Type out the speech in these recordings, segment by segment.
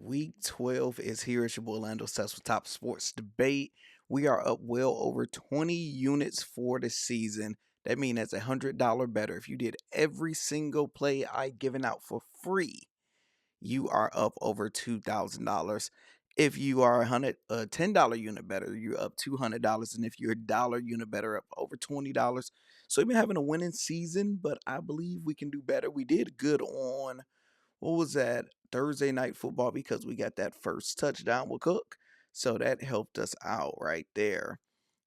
Week 12 is here. It's your boy Lando Sets with Top Sports Debate. We are up well over 20 units for the season. That means that's $100 better. If you did every single play I given out for free, you are up over $2,000. If you are a $10 unit better, you're up $200. And if you're a dollar unit better, up over $20. So we've been having a winning season, but I believe we can do better. We did good on what was that, Thursday night football, because we got that first touchdown with Cook. So that helped us out right there.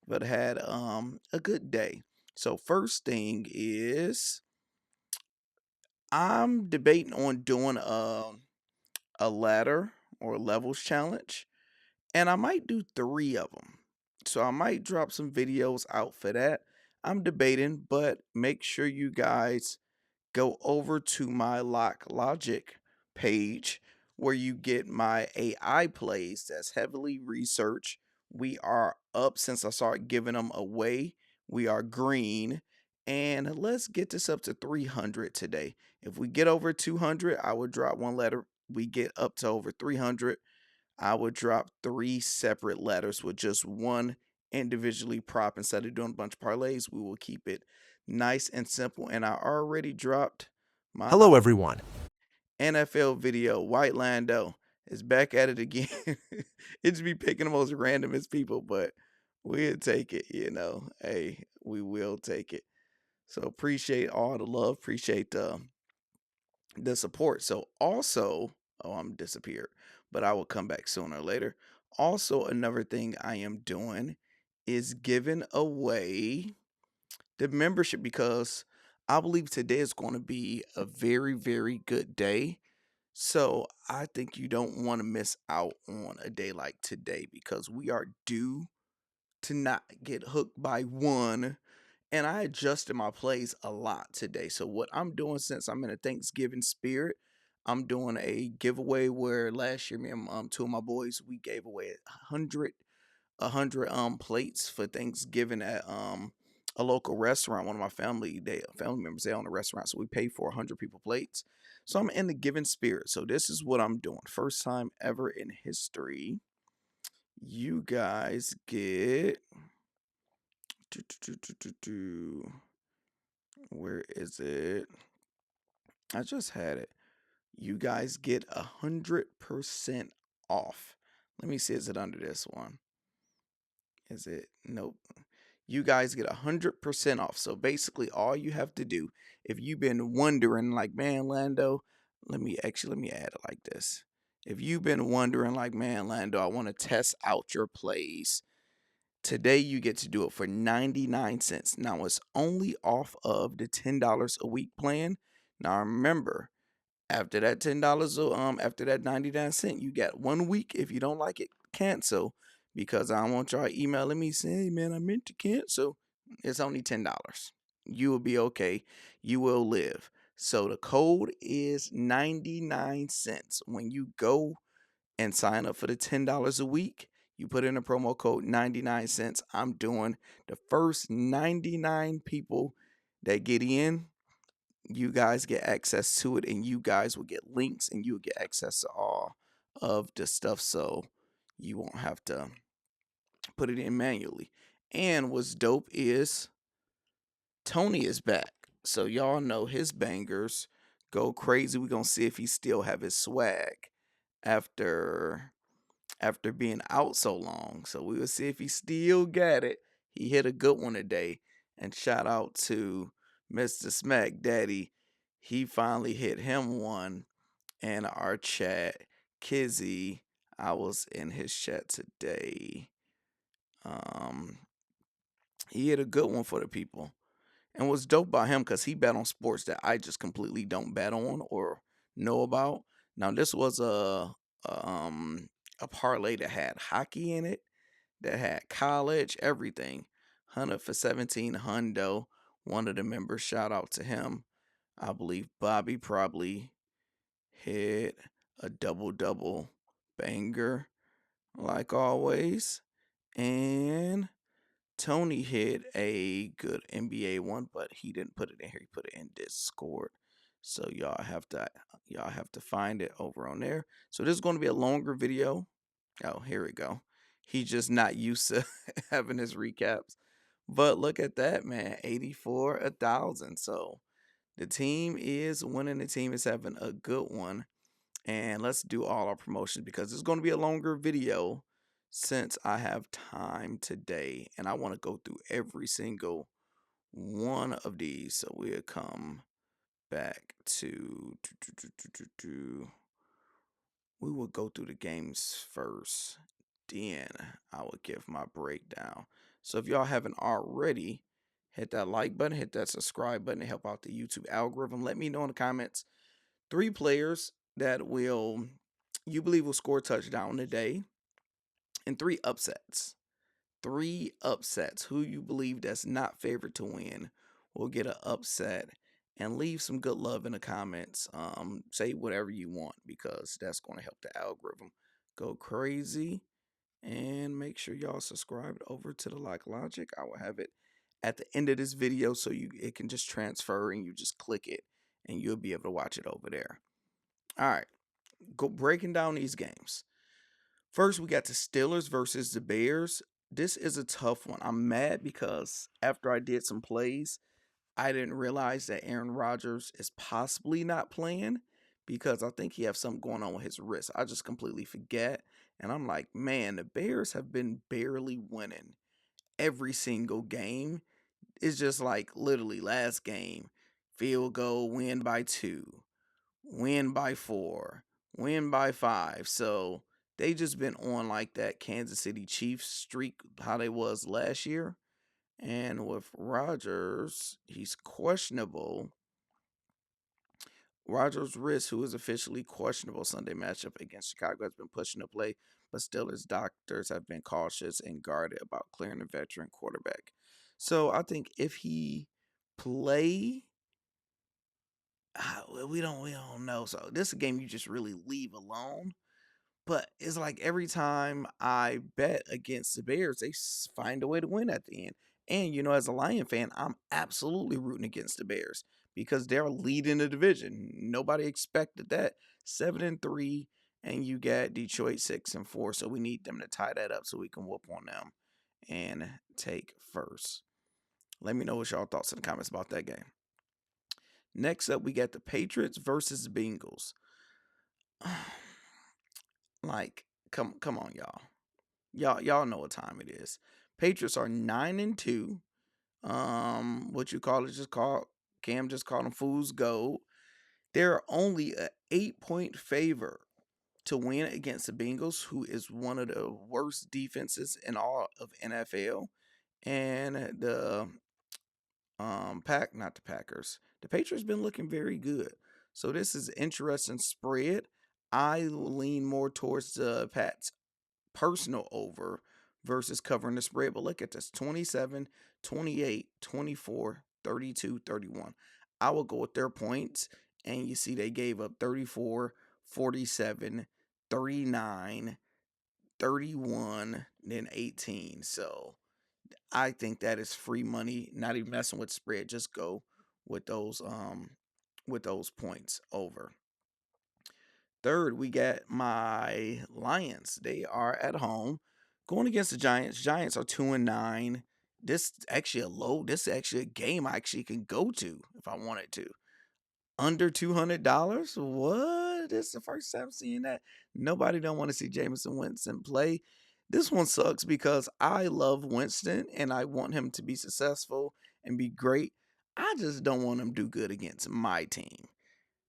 But had a good day. So first thing is I'm debating on doing a ladder or levels challenge, and I might do 3 of them. So I might drop some videos out for that. I'm debating, but make sure you guys go over to my Lock Logic page where you get my AI plays that's heavily researched. We are up since I started giving them away. We are green. And let's get this up to 300 today. If we get over 200, I would drop one letter. We get up to over 300, I would drop 3 separate letters with just one individually prop. Instead of doing a bunch of parlays, we will keep it nice and simple. And I already dropped my Hello, everyone. NFL video. White Lando is back at it again. It's be picking the most randomest people, but we'll take it. Hey, we will take it. So appreciate all the love. Appreciate the support. So also, I'm disappeared, but I will come back sooner or later. Also, another thing I am doing is giving away the membership because I believe today is going to be a very, very good day. So I think you don't want to miss out on a day like today because we are due to not get hooked by one. And I adjusted my plays a lot today. So what I'm doing, since I'm in a Thanksgiving spirit, I'm doing a giveaway where last year me and 2 of my boys, we gave away a hundred plates for Thanksgiving at a local restaurant. One of my family members, they own a restaurant, so we paid for 100 people plates. So I'm in the giving spirit. So this is what I'm doing. First time ever in history. You guys get where is it? I just had it. You guys get 100% off. Let me see, is it under this one? Is it? Nope. You guys get 100% off. So basically, all you have to do, if you've been wondering, like, man, Lando, let me add it like this. If you've been wondering, like, man, Lando, I want to test out your plays, today you get to do it for 99 cents. Now, it's only off of the $10 a week plan. Now, remember, after that $10, after that 99 cent, you got 1 week. If you don't like it, cancel. Because I don't want y'all emailing me saying, hey man, I meant to cancel. It's only $10. You will be okay. You will live. So the code is 99 cents. When you go and sign up for the $10 a week, you put in a promo code 99 cents. I'm doing the first 99 people that get in, you guys get access to it, and you guys will get links and you'll get access to all of the stuff, so you won't have to put it in manually. And what's dope is Tony is back, so y'all know his bangers go crazy. We're gonna see if he still have his swag after being out so long. So we will see if he still got it. He hit a good one today. And shout out to Mr. Smack Daddy. He finally hit him one. And our chat, Kizzy, I was in his chat today. Um, he hit a good one for the people. And what's dope about him, because he bet on sports that I just completely don't bet on or know about. Now, this was a parlay that had hockey in it, that had college, everything. 100 for 17 hundo. One of the members, shout out to him. I believe Bobby probably hit a double banger, like always. And Tony hit a good NBA one, but he didn't put it in here. He put it in Discord. So y'all have to find it over on there. So this is going to be a longer video. Oh, here we go. He's just not used to having his recaps. But look at that, man. 84 1,000. So the team is winning. The team is having a good one. And let's do all our promotions because it's going to be a longer video since I have time today. And I want to go through every single one of these. So we'll come back to we will go through the games first. Then I will give my breakdown. So if y'all haven't already, hit that like button, hit that subscribe button to help out the YouTube algorithm. Let me know in the comments 3 players that will you believe will score a touchdown today, and 3 upsets. 3 upsets. Who you believe that's not favored to win will get an upset. And leave some good love in the comments. Say whatever you want because that's going to help the algorithm go crazy. And make sure y'all subscribe over to the Like Logic. I will have it at the end of this video so it can just transfer and you just click it and you'll be able to watch it over there. All right, go breaking down these games. First, we got the Steelers versus the Bears. This is a tough one. I'm mad because after I did some plays, I didn't realize that Aaron Rodgers is possibly not playing because I think he has something going on with his wrist. I just completely forget. And I'm like, man, the Bears have been barely winning every single game. It's just like literally last game, field goal, win by 2, win by 4, win by 5. So they just been on like that Kansas City Chiefs streak, how they was last year. And with Rodgers, he's questionable. Rodgers' wrist, who is officially questionable Sunday matchup against Chicago, has been pushing to play, but still his doctors have been cautious and guarded about clearing a veteran quarterback. So I think if he play, we don't know. So this is a game you just really leave alone. But it's like every time I bet against the Bears, they find a way to win at the end. And, as a Lion fan, I'm absolutely rooting against the Bears because they're leading the division. Nobody expected that. 7-3, and you got Detroit 6-4. So we need them to tie that up so we can whoop on them and take first. Let me know what y'all thoughts in the comments about that game. Next up, we got the Patriots versus the Bengals. Like, come on, y'all. Y'all know what time it is. Patriots are 9-2. What you call it? Cam just called them fool's gold. They're only a 8-point favor to win against the Bengals, who is one of the worst defenses in all of NFL. And the not the Packers. The Patriots been looking very good. So this is interesting spread. I lean more towards the Pats personal over versus covering the spread. But look at this: 27, 28, 24, 32, 31. I will go with their points. And you see they gave up 34, 47, 39, 31, then 18. So I think that is free money. Not even messing with spread. Just go with those points over. Third, we got my Lions. They are at home going against the Giants. Giants are 2-9. This is actually a game I actually can go to if I wanted to. Under $200? What? This is the first time seeing that. Nobody don't want to see Jameson Winston play. This one sucks because I love Winston and I want him to be successful and be great. I just don't want him to do good against my team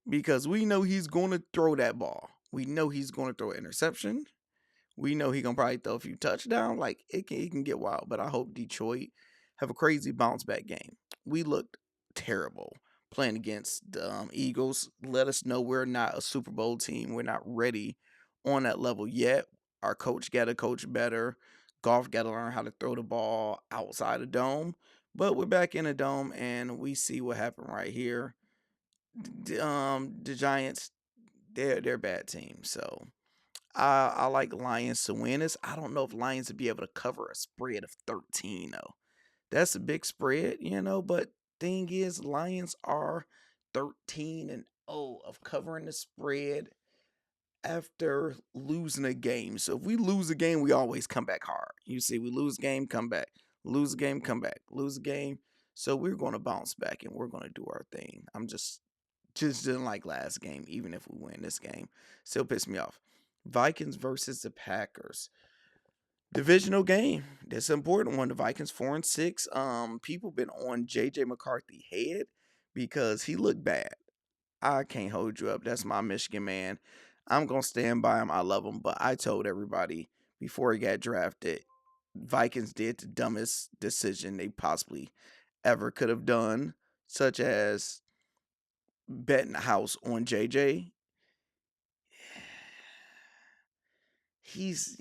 because we know he's going to throw that ball. We know he's going to throw an interception. We know he's going to probably throw a few touchdowns. Like, it can get wild, but I hope Detroit have a crazy bounce back game. We looked terrible playing against the Eagles. Let us know we're not a Super Bowl team. We're not ready on that level yet. Our coach got to coach better. Golf got to learn how to throw the ball outside the dome. But we're back in the dome, and we see what happened right here. The Giants, they're a bad team. So I like Lions to win this. I don't know if Lions would be able to cover a spread of 13 though. That's a big spread, but thing is, Lions are 13-0 of covering the spread after losing a game. So if we lose a game, we always come back hard. You see, we lose a game, come back. Lose a game, come back. Lose a game. So we're going to bounce back and we're going to do our thing. I'm just didn't like last game, even if we win this game. Still pissed me off. Vikings versus the Packers. Divisional game. That's an important one. The Vikings 4-6. People been on JJ McCarthy head because he looked bad. I can't hold you up. That's my Michigan man. I'm gonna stand by him. I love him, but I told everybody before he got drafted, Vikings did the dumbest decision they possibly ever could have done, such as betting the house on JJ. His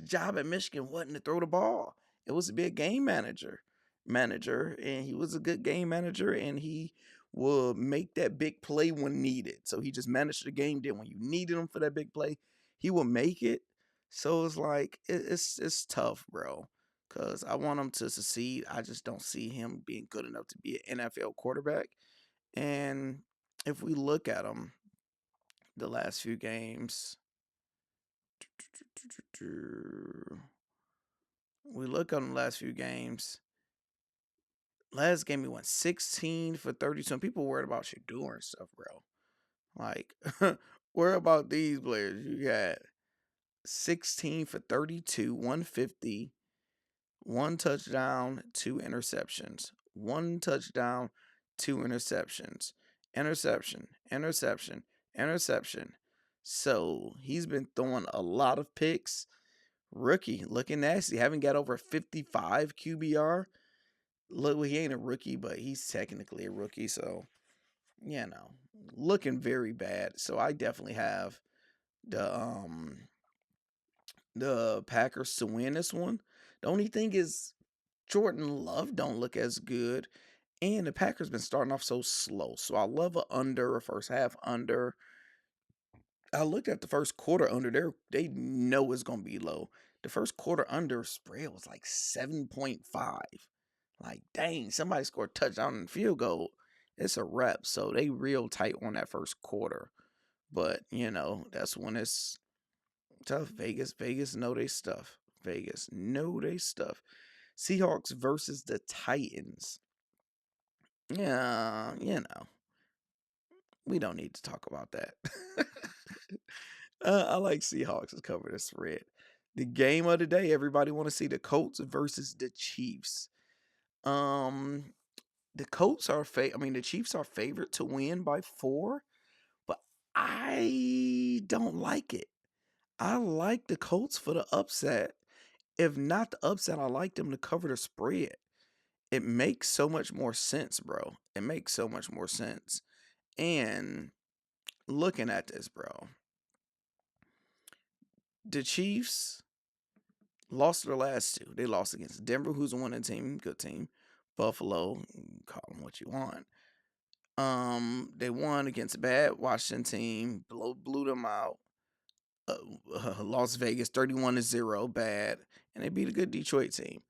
job at Michigan wasn't to throw the ball. It was to be a game manager, and he was a good game manager, and he will make that big play when needed. So he just managed the game. Then when you needed him for that big play, he will make it. So it's like it's tough, bro. Cause I want him to succeed. I just don't see him being good enough to be an NFL quarterback. And if we look at him, the last few games. We look on the last few games. Last game he went 16 for 32. And people worried about Shador and stuff, bro. Like, worry about these players. You got 16 for 32, 150, one touchdown, two interceptions. One touchdown, two interceptions. Interception. So he's been throwing a lot of picks. Rookie, looking nasty. Haven't got over 55 QBR. Look, well, he ain't a rookie, but he's technically a rookie. So, looking very bad. So I definitely have the Packers to win this one. The only thing is Jordan Love don't look as good, and the Packers been starting off so slow. So I love a first half under. I looked at the first quarter under there. They know it's gonna be low. The first quarter under spread was like 7.5. Like, dang, somebody scored a touchdown and field goal. It's a wrap. So they real tight on that first quarter. But, that's when it's tough. Vegas know they stuff. Vegas know they stuff. Seahawks versus the Titans. Yeah, we don't need to talk about that. I like Seahawks to cover the spread. The game of the day, everybody want to see the Colts versus the Chiefs. The Colts are the Chiefs are favored to win by 4, but I don't like it. I like the Colts for the upset. If not the upset, I like them to cover the spread. It makes so much more sense, bro. It makes so much more sense. And looking at this, bro, the Chiefs lost their last 2. They lost against Denver, who's a winning team, good team. Buffalo, call them what you want. They won against a bad Washington team, blew them out. Las Vegas 31-0, bad, and they beat a good Detroit team.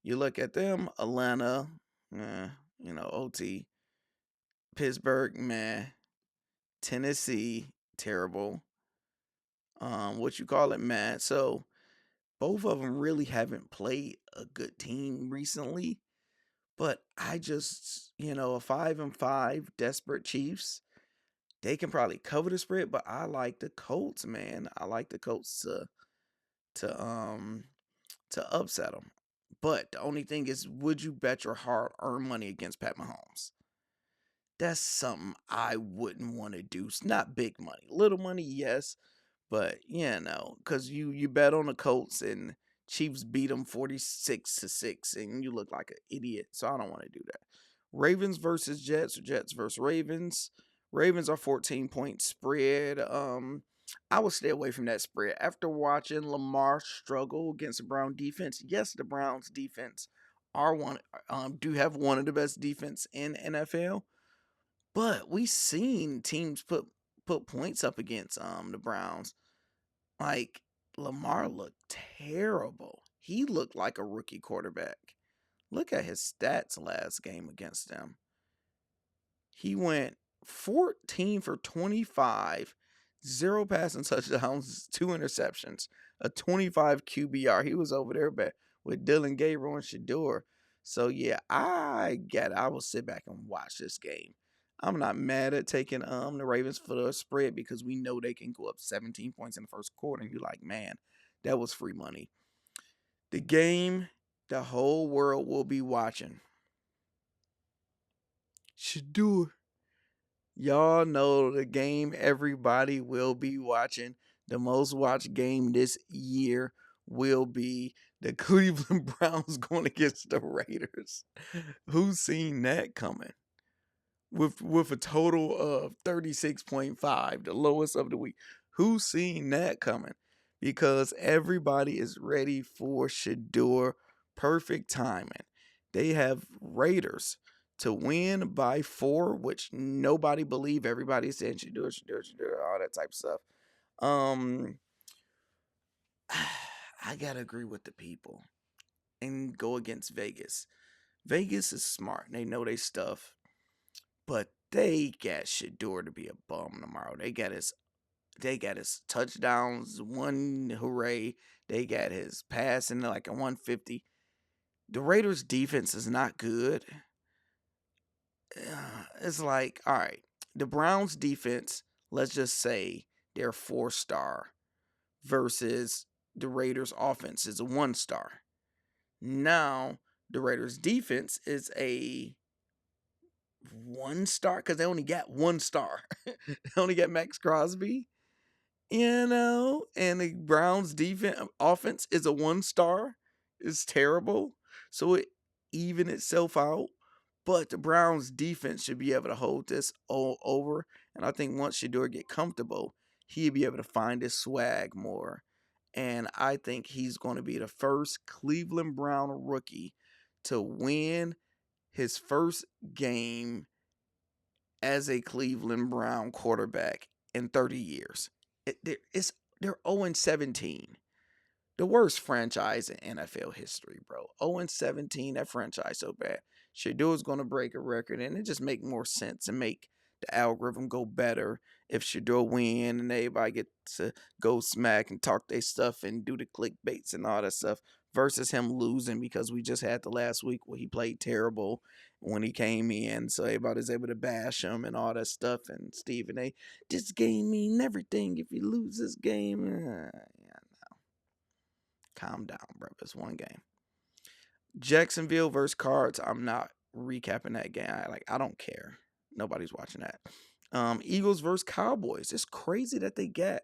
You look at them, Atlanta, OT, Pittsburgh, meh, Tennessee, terrible. What you call it, man? So both of them really haven't played a good team recently. But I just, a 5-5 desperate Chiefs, they can probably cover the spread. But I like the Colts, man. I like the Colts to upset them. But the only thing is, would you bet your hard-earned money against Pat Mahomes? That's something I wouldn't want to do. It's not big money, little money, yes. But because you bet on the Colts and Chiefs beat them 46-6, and you look like an idiot. So I don't want to do that. Ravens versus Jets, or Jets versus Ravens. Ravens are 14-point spread. I would stay away from that spread after watching Lamar struggle against the Brown defense. Yes, the Browns defense do have one of the best defense in NFL, but we seen teams put points up against the Browns. Like, Lamar looked terrible. He looked like a rookie quarterback. Look at his stats last game against them. He went 14 for 25, 0 passing touchdowns, 2 interceptions, a 25 QBR. He was over there with Dylan Gabriel and Shador. So yeah, I get it. I will sit back and watch this game. I'm not mad at taking the Ravens for the spread because we know they can go up 17 points in the first quarter, and you're like, man, that was free money. The game the whole world will be watching. Shador. Y'all know the game everybody will be watching. The most watched game this year will be the Cleveland Browns going against the Raiders. Who's seen that coming? With a total of 36.5, the lowest of the week. Who's seen that coming? Because everybody is ready for Shador. Perfect timing. They have Raiders to win by 4, which nobody believed. Everybody said Shador, all that type of stuff. I gotta agree with the people and go against Vegas. Vegas is smart. They know their stuff. But they got Shador to be a bum tomorrow. They got his touchdowns, one hooray. They got his passing like a 150. The Raiders defense is not good. It's like, all right, the Browns defense, let's just say they're 4-star versus the Raiders offense is a 1-star. Now, the Raiders defense is a 1-star because they only got 1 star. They only got Max Crosby, and the Browns defense offense is a 1-star. It's terrible. So it even itself out. But the Browns defense should be able to hold this all over. And I think once Shador get comfortable, he'll be able to find his swag more. And I think he's going to be the first Cleveland Brown rookie to win his first game as a Cleveland Brown quarterback in 30 years. They're 0-17. The worst franchise in NFL history, bro. 0-17, that franchise so bad. Shador's going to break a record, and it just make more sense and make the algorithm go better if Shador win and everybody get to go smack and talk their stuff and do the clickbaits and all that stuff versus him losing because we just had the last week where he played terrible when he came in, so everybody's able to bash him and all that stuff. And Stephen A, this game mean everything. If you lose this game, yeah, calm down, bro. It's one game. Jacksonville versus Cards. I'm not recapping that game. I don't care. Nobody's watching that. Eagles versus Cowboys. It's crazy that they got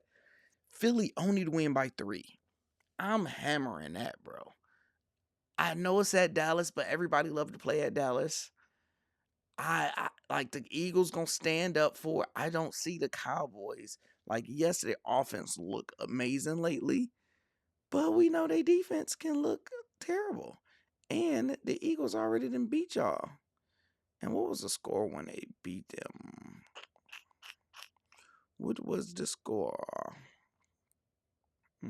Philly only to win by 3. I'm hammering that, bro. I know it's at Dallas, but everybody loved to play at Dallas. I like the Eagles gonna stand up for it. I don't see the Cowboys. Like, yes, their offense look amazing lately, but we know their defense can look terrible. And the Eagles already done beat y'all. And what was the score when they beat them? What was the score? I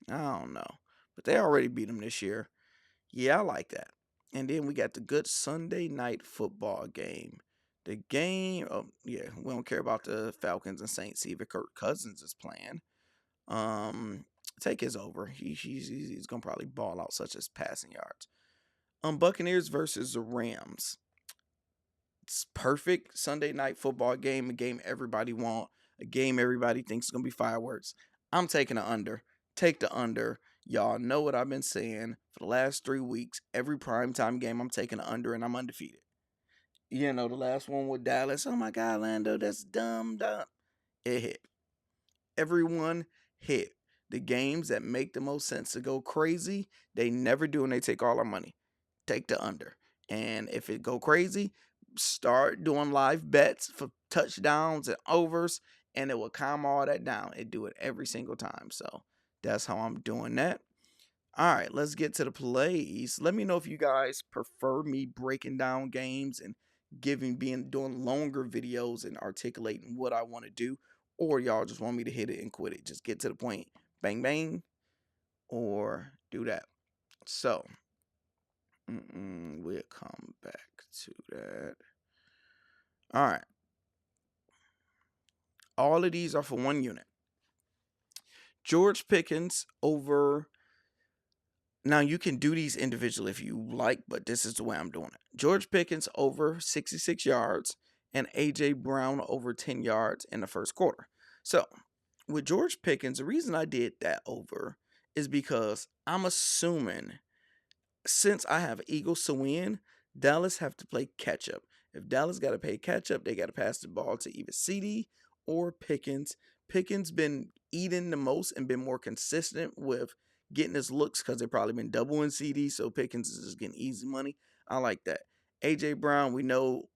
don't know. But they already beat them this year. Yeah, I like that. And then we got the good Sunday night football game. The game, we don't care about the Falcons and Saints. See if Kirk Cousins is playing. Take his over. He's gonna probably ball out such as passing yards. Buccaneers versus the Rams. It's perfect Sunday night football game. A game everybody want. A game everybody thinks is gonna be fireworks. I'm taking the under. Take the under. Y'all know what I've been saying for the last 3 weeks. Every primetime game, I'm taking the under, and I'm undefeated. The last one with Dallas. Oh my God, Lando, that's dumb. It hit. Everyone hit. The games that make the most sense to go crazy, they never do, and they take all our money. Take the under. And if it go crazy, start doing live bets for touchdowns and overs, and it will calm all that down. It do it every single time. So that's how I'm doing that. All right, let's get to the plays. Let me know if you guys prefer me breaking down games and doing longer videos and articulating what I want to do, or y'all just want me to hit it and quit it. Just get to the point, bang bang, or do that. So we'll come back to that. All right. All of these are for 1 unit. George Pickens over. Now, you can do these individually if you like, but this is the way I'm doing it. George Pickens over 66 yards and A.J. Brown over 10 yards in the first quarter. So, with George Pickens, the reason I did that over is because I'm assuming since I have Eagles to win, Dallas have to play catch up. If Dallas got to play catch up, they got to pass the ball to either CD or Pickens. Pickens been eating the most and been more consistent with getting his looks because they've probably been doubling CD, so Pickens is just getting easy money. I like that. AJ Brown, we know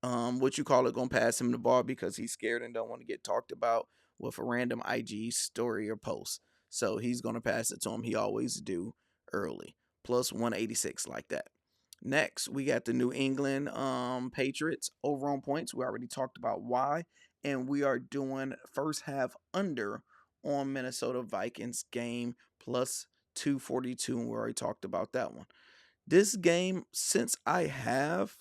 what you call it, gonna pass him the ball because he's scared and don't want to get talked about with a random IG story or post. So he's gonna pass it to him. He always do early. Plus 186 like that. Next, we got the New England Patriots over on points. We already talked about why. And we are doing first half under on Minnesota Vikings game plus 242. And we already talked about that one. This game, since I have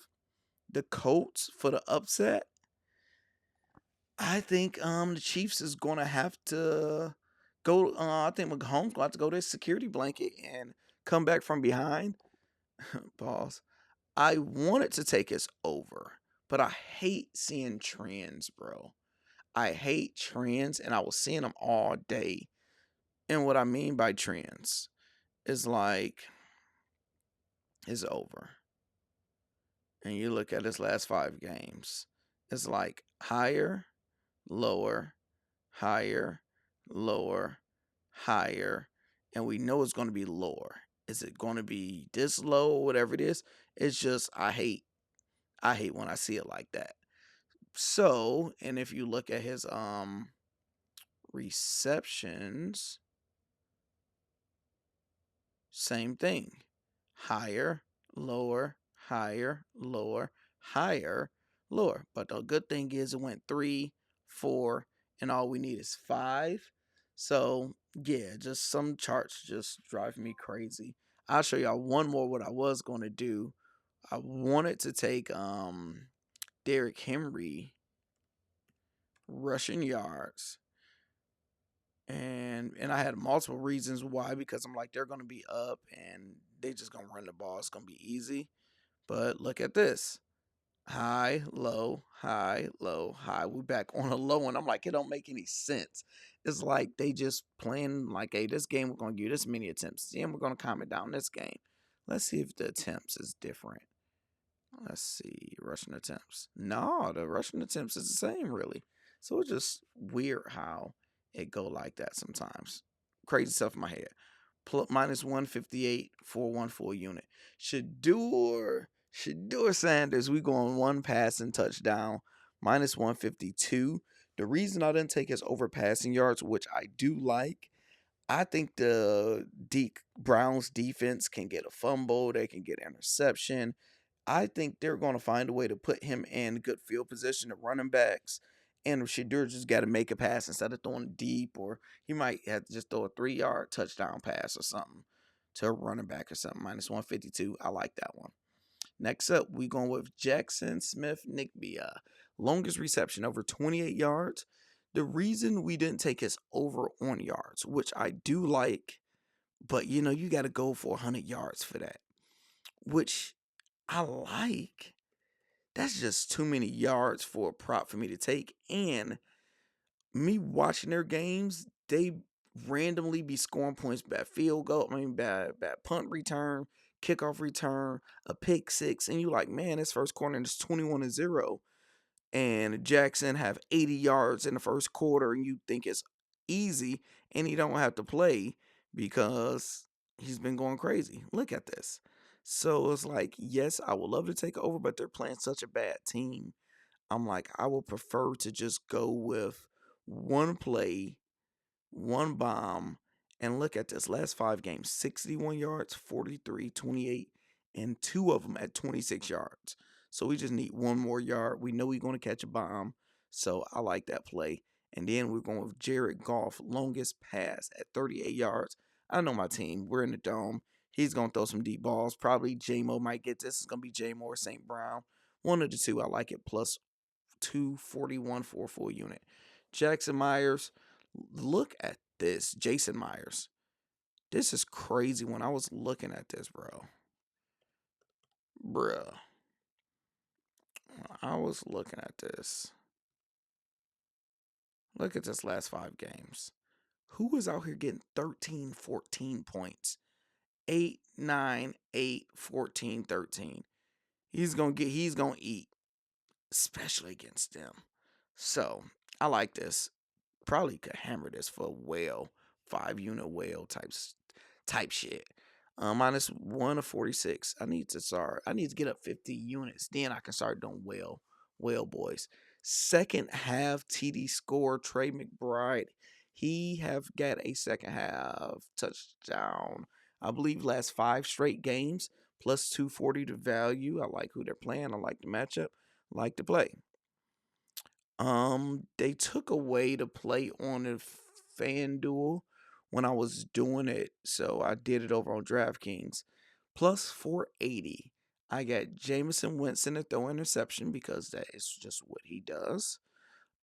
the Colts for the upset, I think the Chiefs is gonna have to go. I think Mahomes gonna have to go to his security blanket and come back from behind. Pause. I wanted to take us over, but I hate seeing trends, bro. I hate trends, and I was seeing them all day. And what I mean by trends is like it's over. And you look at his last 5 games, it's like higher, lower, higher, lower, higher, and we know it's going to be lower. Is it going to be this low or whatever it is? It's just I hate when I see it like that. So, and if you look at his receptions, same thing. Higher, lower, higher, lower, higher, lower. But the good thing is it went 3, 4, and all we need is 5. So yeah, just some charts just drive me crazy. I'll show y'all one more what I was gonna do. I wanted to take Derrick Henry rushing yards. And I had multiple reasons why, because I'm like they're gonna be up and they just gonna run the ball. It's gonna be easy. But look at this. High, low, high, low, high. We back on a low, and I'm like, it don't make any sense. It's like they just playing like, hey, this game we're gonna give you this many attempts. Then we're gonna calm it down this game. Let's see if the attempts is different. Let's see, rushing attempts. No, the rushing attempts is the same, really. So it's just weird how it go like that sometimes. Crazy stuff in my head. Minus 158 for 1 full unit. Shadur Sanders, we going one passing touchdown, minus 152. The reason I didn't take his over passing yards, which I do like, I think the Browns defense can get a fumble, they can get interception. I think they're going to find a way to put him in good field position to running backs. And Shadur just got to make a pass instead of throwing deep, or he might have to just throw a 3-yard touchdown pass or something to a running back or something. Minus 152. I like that one. Next up, we going with Jackson Smith Nickby. Longest reception, over 28 yards. The reason we didn't take his over on yards, which I do like, but you got to go for 100 yards for that, which I like. That's just too many yards for a prop for me to take. And me watching their games, they randomly be scoring points by field goal. I mean, by punt return, kickoff return, a pick six, and you like, man, this first quarter is 21-0, and Jackson have 80 yards in the first quarter, and you think it's easy, and he don't have to play because he's been going crazy. Look at this. So it's like, yes, I would love to take over, but they're playing such a bad team. I'm like, I would prefer to just go with one play, one bomb, and look at this. Last 5 games, 61 yards, 43, 28, and 2 of them at 26 yards. So we just need one more yard. We know we're going to catch a bomb. So I like that play. And then we're going with Jared Goff, longest pass at 38 yards. I know my team. We're in the dome. He's going to throw some deep balls. Probably J-Mo might get this. It's going to be J-Mo or St. Brown. One of the two, I like it. Plus 241 for a full unit. Jackson Myers, look at this. Jason Myers. This is crazy when I was looking at this, bro. Bruh. I was looking at this. Look at this last 5 games. Who is out here getting 13, 14 points? 8, 9, 8, 14, 13. He's gonna eat, especially against them. So I like this. Probably could hammer this for a whale, 5-unit whale type shit. -1 of 46. I need to get up 50 units. Then I can start doing whale boys. Second half TD score, Trey McBride. He have got a second half touchdown. I believe last 5 straight games, plus 240 to value. I like who they're playing. I like the matchup. I like to play. They took away the play on the FanDuel when I was doing it, so I did it over on Draftkings. Plus 480. I got Jameson Winston to throw interception because that is just what he does.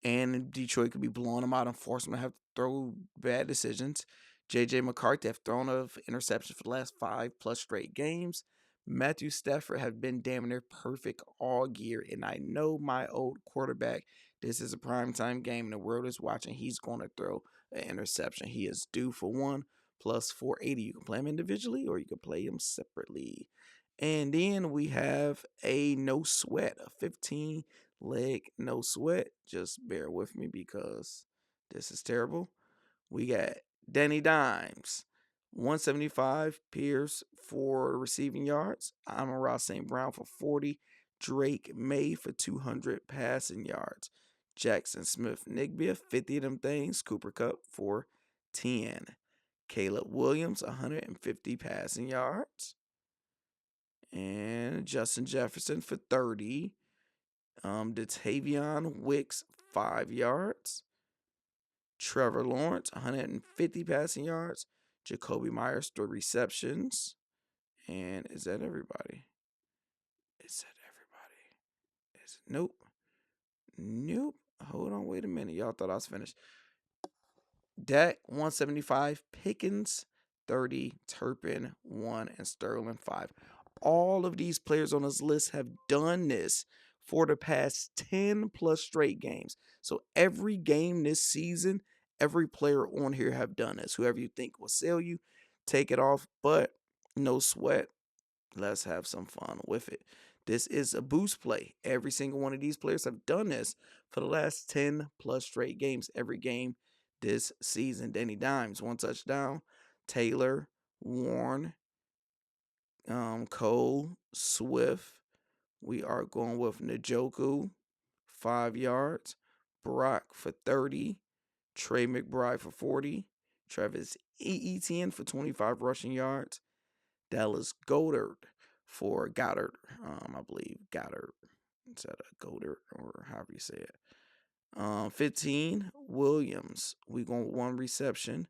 And Detroit could be blowing them out and forcing them to have to throw bad decisions. J.J. McCarthy have thrown of interceptions for the last 5+ straight games. Matthew Stafford have been damn near perfect all year, and I know my old quarterback. This is a primetime game, and the world is watching. He's going to throw an interception. He is due for one. Plus 480. You can play him individually or you can play him separately. And then we have a no sweat, a 15-leg no sweat. Just bear with me because this is terrible. We got Danny Dimes, 175. Pierce for receiving yards. Amon-Ra St. Brown for 40. Drake May for 200 passing yards. Jackson Smith-Njigba, 50 of them things. Cooper Kupp for 10. Caleb Williams, 150 passing yards. And Justin Jefferson for 30. Datavion Wicks, 5 yards. Trevor Lawrence, 150 passing yards. Jacoby Myers, 3 receptions. And is that everybody? Nope. Hold on, wait a minute. Y'all thought I was finished. Dak, 175. Pickens, 30. Turpin, 1. And Sterling, 5. All of these players on this list have done this for the past 10+ straight games. So every game this season, every player on here have done this. Whoever you think will sell you, take it off. But no sweat. Let's have some fun with it. This is a boost play. Every single one of these players have done this for the last 10+ straight games. Every game this season. Danny Dimes, 1 touchdown. Taylor, Warren, Cole, Swift. We are going with Njoku, 5 yards. Brock for 30. Trey McBride for 40. Travis Etienne for 25 rushing yards. Dallas Goddard for Goddard. I believe Goddard instead of Goddard or however you say it. 15. Williams. We going with 1 reception.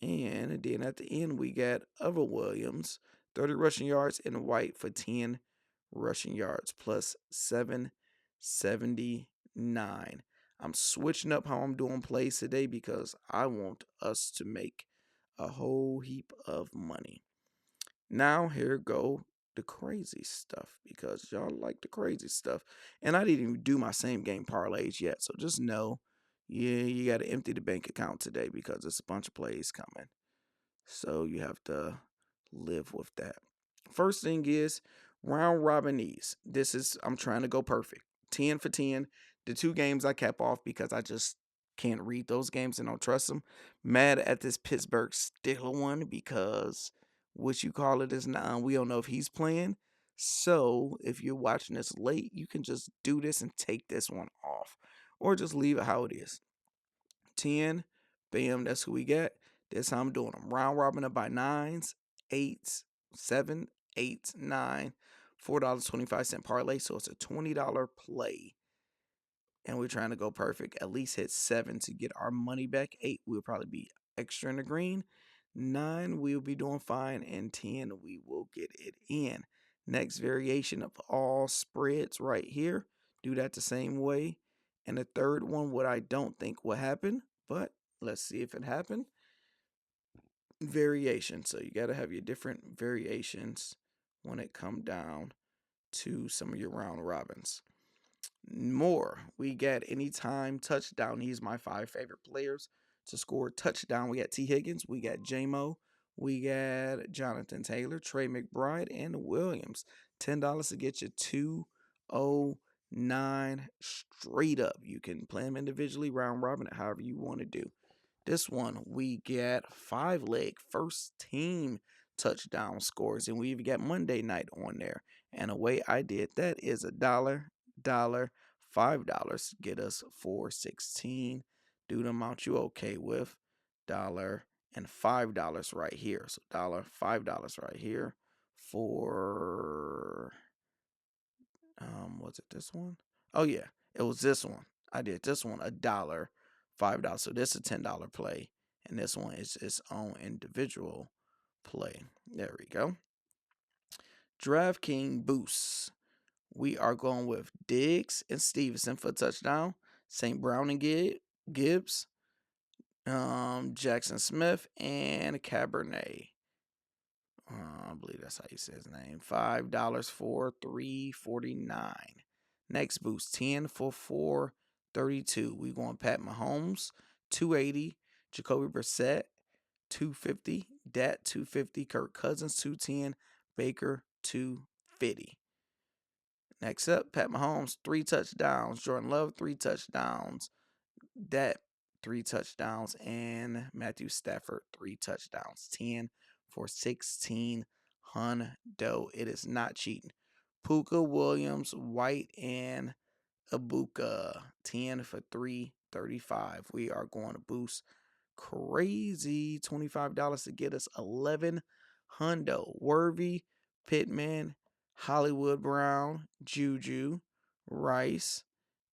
And then at the end, we got other Williams, 30 rushing yards, and White for 10 rushing yards, plus 779. I'm switching up how I'm doing plays today because I want us to make a whole heap of money. Now, here go the crazy stuff because y'all like the crazy stuff. And I didn't even do my same game parlays yet, so just know. Yeah, you got to empty the bank account today because there's a bunch of plays coming. So you have to live with that. First thing is round robin these. I'm trying to go perfect. 10 for 10. The 2 games I kept off because I just can't read those games and don't trust them. Mad at this Pittsburgh Steelers one because what you call it is now we don't know if he's playing. So if you're watching this late, you can just do this and take this one off. Or just leave it how it is. 10, bam, that's who we got. That's how I'm doing them. Round robin up by 9s, 8s, 7, 8, 9, $4.25 parlay. So it's a $20 play. And we're trying to go perfect. At least hit 7 to get our money back. 8, we'll probably be extra in the green. 9, we'll be doing fine. And 10, we will get it in. Next variation of all spreads right here. Do that the same way. And the third one, what I don't think will happen, but let's see if it happened. Variation. So you got to have your different variations when it come down to some of your round robins. More, we got anytime touchdown. These my 5 favorite players to score touchdown. We got T. Higgins, we got J-Mo, we got Jonathan Taylor, Trey McBride, and Williams. $10 to get you 209 straight up. You can play them individually, round robin, however you want to do. This one, we get 5-leg first team touchdown scores, and we even got Monday night on there. And the way I did that is $1, $5 get us 416. Do the amount you okay with. Dollar and $5 right here. So $5 right here for was it this one? Oh yeah, it was this one. I did this one $1, $5. So this is a $10 play, and this one is its own individual play. There we go. Draftkings boosts. We are going with Diggs and Stevenson for a touchdown. St. Brown and Gibbs. Jackson Smith and Cabernet. I believe that's how you say his name. $5 for $3.49. Next boost, 10 for $4.32. We going Pat Mahomes, 280. Jacoby Brissett, 250. Dat 250. Kirk Cousins, 210. Baker, 250. Next up, Pat Mahomes, 3 touchdowns. Jordan Love, 3 touchdowns. Dat, 3 touchdowns. And Matthew Stafford, 3 touchdowns. 10 for 16 hundo. It is not cheating. Puka, Williams, White, and Abuka, 10 for 335. We are going to boost crazy $25 to get us 11 hundo. Worthy, Pittman, Hollywood Brown, Juju, Rice,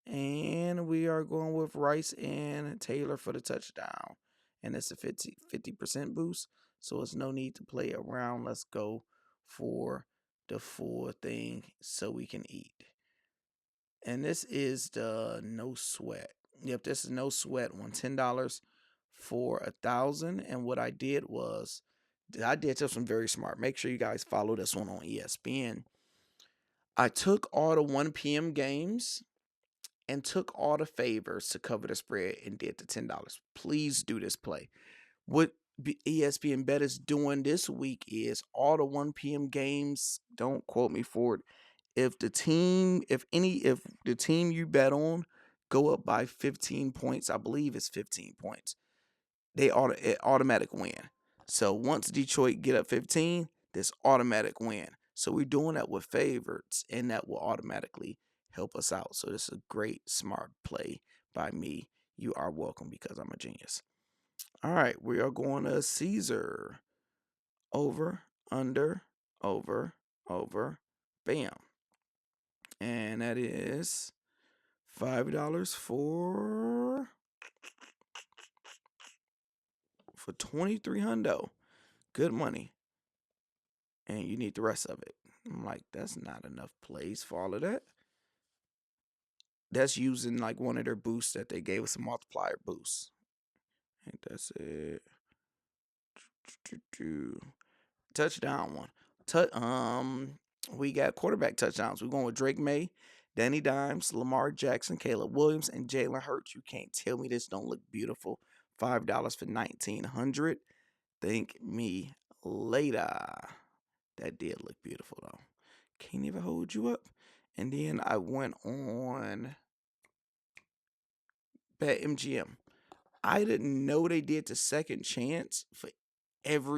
and we are going with Rice and Taylor for the touchdown. And it's a 50% boost, so it's no need to play around. Let's go for the full thing so we can eat. And this is the no sweat. Yep, this is no sweat one. $10 for 1,000. And what I did was, I did something very smart. Make sure you guys follow this one on ESPN. I took all the 1 p.m. games and took all the favors to cover the spread and did the $10. Please do this play. What ESPNBet is doing this week is all the 1 p.m. games. Don't quote me for it. If the team you bet on go up by 15 points, I believe it's 15 points, they automatic win. So once Detroit get up 15, this automatic win. So we're doing that with favorites, and that will automatically help us out. So this is a great, smart play by me. You are welcome because I'm a genius. All right, we are going to Caesar. Over, under, over, bam. And that is $5 for 23 hundo. Good money. And you need the rest of it. I'm like, that's not enough plays for all of that. That's using like one of their boosts that they gave us, a multiplier boost. And that's it. Touchdown one. We got quarterback touchdowns. We're going with Drake May, Danny Dimes, Lamar Jackson, Caleb Williams, and Jalen Hurts. You can't tell me this don't look beautiful. $5 for 1,900. Thank me later. That did look beautiful though. Can't even hold you up. And then I went on BetMGM. I didn't know they did the second chance for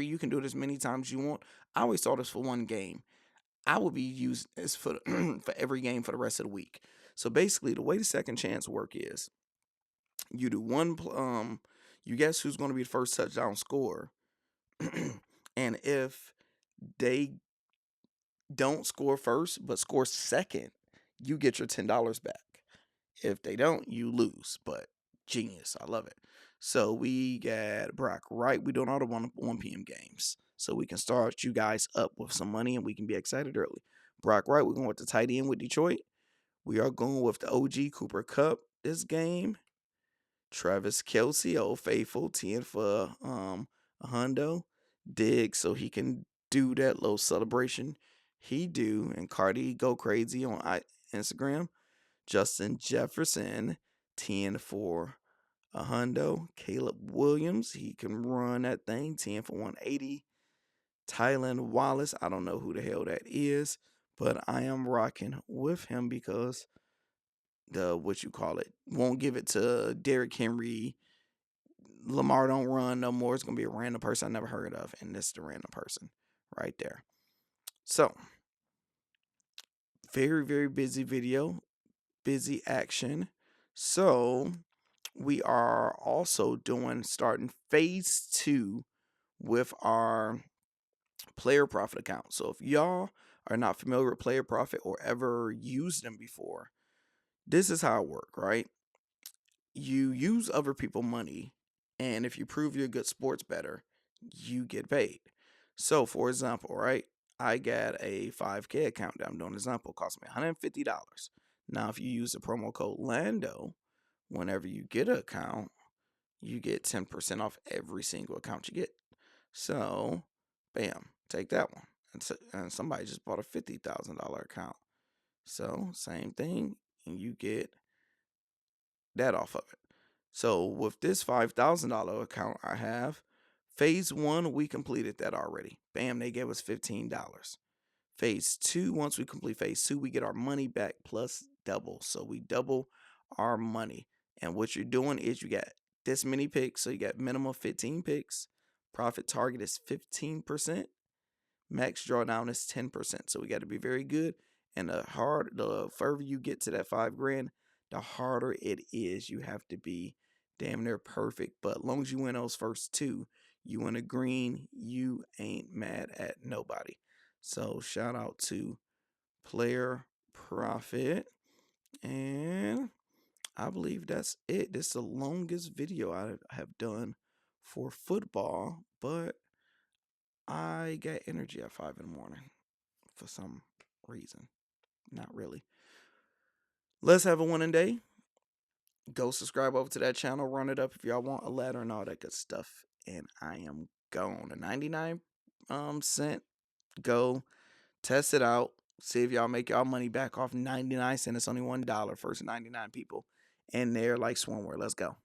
you can do it as many times as you want. I always thought this for one game. I would be using this for for every game for the rest of the week. So basically, the way the second chance work is, you do one. You guess who's going to be the first touchdown scorer, and if they don't score first but score second, you get your $10 back. If they don't, you lose. But genius, I love it. So we got Brock Wright. We're doing all the 1 p.m. games, so we can start you guys up with some money and we can be excited early. Brock Wright, we're going with the tight end with Detroit. We are going with the OG Cooper Kupp this game. Travis Kelce, Old Faithful, 10 for a hundo. Diggs, so he can do that little celebration he do. And Cardi go crazy on Instagram. Justin Jefferson, 10 for a hundo. Caleb Williams, he can run that thing, 10 for 180. Tylan Wallace, I don't know who the hell that is, but I am rocking with him because won't give it to Derrick Henry. Lamar don't run no more. It's gonna be a random person I never heard of, and this is the random person right there. So very, very busy video, busy action. So we are also starting phase 2 with our player profit account. So if y'all are not familiar with player profit or ever used them before, this is how it works, right? You use other people's money, and if you prove you're a good sports bettor, you get paid. So for example, right, I got a 5K account that I'm doing an example, it cost me $150. Now if you use the promo code Lando, whenever you get an account, you get 10% off every single account you get. So bam, take that one. And somebody just bought a $50,000 account. So same thing, and you get that off of it. So with this $5,000 account I have, phase 1, we completed that already. Bam, they gave us $15. Phase 2, once we complete phase 2, we get our money back plus double. So we double our money. And what you're doing is you got this many picks. So you got minimum 15 picks. Profit target is 15%. Max drawdown is 10%. So we got to be very good. And the further you get to that $5,000, the harder it is. You have to be damn near perfect. But as long as you win those first 2, you in the green, you ain't mad at nobody. So shout out to Player Profit. And I believe that's it. This is the longest video I have done for football, but I got energy at 5 in the morning for some reason. Not really. Let's have a winning day. Go subscribe over to that channel. Run it up if y'all want a ladder and all that good stuff. And I am gone. A 99 cent. Go test it out. See if y'all make y'all money back off 99 cents. It's only $1. First 99 people. And they're like swimwear. Let's go.